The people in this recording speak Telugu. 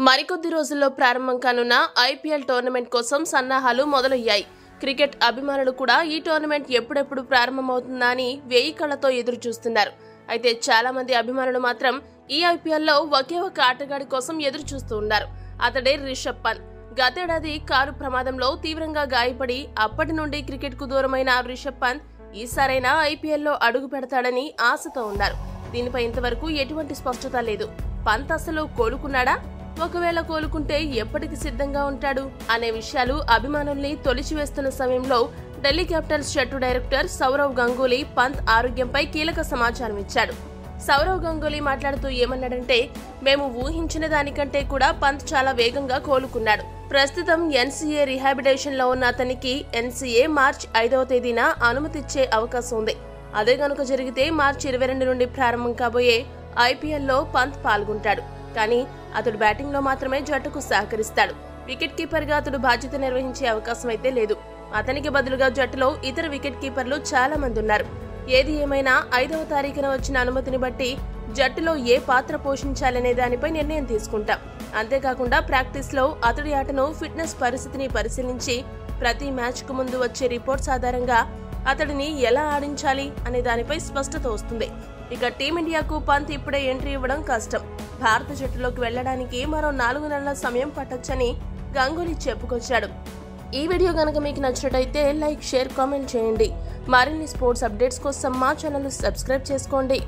మరికొద్ది రోజుల్లో ప్రారంభం కానున్న ఐపీఎల్ టోర్నమెంట్ కోసం సన్నాహాలు మొదలయ్యాయి. క్రికెట్ అభిమానులు కూడా ఈ టోర్నమెంట్ ఎప్పుడెప్పుడు ప్రారంభమవుతుందా అని వేయి కళ్లతో ఎదురు చూస్తున్నారు. అయితే చాలా మంది అభిమానులు మాత్రం ఈ ఐపీఎల్లో ఒకే ఒక ఆటగాడి కోసం ఎదురు చూస్తూ ఉన్నారు. అతడే రిషబ్ పంత్. గతేడాది కారు ప్రమాదంలో తీవ్రంగా గాయపడి అప్పటి నుండి క్రికెట్ కు దూరమైన రిషబ్ పంత్ ఈసారైనా ఐపీఎల్లో అడుగు పెడతాడని ఆశతో ఉన్నారు. దీనిపై ఇంతవరకు ఎటువంటి స్పష్టత లేదు. పంత్ అసలు కోలుకున్నాడా? ఒకవేళ కోలుకుంటే ఎప్పటికి సిద్ధంగా ఉంటాడు అనే విషయాలు అభిమానుల్ని తొలిచివేస్తున్న సమయంలో ఢిల్లీ క్యాపిటల్స్ జట్టు డైరెక్టర్ సౌరవ్ గంగూలీ పంత్ ఆరోగ్యంపై కీలక సమాచారం ఇచ్చాడు. సౌరవ్ గంగూలీ మాట్లాడుతూ ఏమన్నాడంటే, మేము ఊహించిన దానికంటే కూడా పంత్ చాలా వేగంగా కోలుకున్నాడు. ప్రస్తుతం ఎన్సీఏ రిహాబిలిటేషన్ లో ఉన్న అతనికి ఎన్సీఏ మార్చి 5వ తేదీన అనుమతిచ్చే అవకాశం ఉంది. అదే గనుక జరిగితే మార్చి 22 నుండి ప్రారంభం కాబోయే ఐపీఎల్లో పంత్ పాల్గొంటాడు. కానీ అతడు బ్యాటింగ్ లో మాత్రమే జట్టుకు సహకరిస్తాడు. వికెట్ కీపర్ గా అతడు బాధ్యత నిర్వహించే అవకాశం అయితే లేదు. అతనికి బదులుగా జట్టులో ఇతర వికెట్ కీపర్లు చాలా మంది ఉన్నారు. ఏది ఏమైనా 5వ తారీఖున వచ్చిన అనుమతిని బట్టి జట్టులో ఏ పాత్ర పోషించాలనే దానిపై నిర్ణయం తీసుకుంటాం. అంతేకాకుండా ప్రాక్టీస్ లో అతడి ఆటను, ఫిట్నెస్ పరిస్థితిని పరిశీలించి ప్రతి మ్యాచ్ కు ముందు వచ్చే రిపోర్ట్స్ ఆధారంగా అతడిని ఎలా ఆడించాలి అనే దానిపై స్పష్టత వస్తుంది. ఇక టీమిండియాకు పంత్ ఇప్పుడే ఎంట్రీ ఇవ్వడం కష్టం. భారత జట్టులోకి వెళ్లడానికి మరో 4 నెలల సమయం పట్టొచ్చని గంగూలీ చెప్పుకొచ్చాడు. ఈ వీడియో గనక మీకు నచ్చినట్టయితే లైక్, షేర్, కామెంట్ చేయండి. మరిన్ని స్పోర్ట్స్ అప్డేట్స్ కోసం మా ఛానల్ సబ్స్క్రైబ్ చేసుకోండి.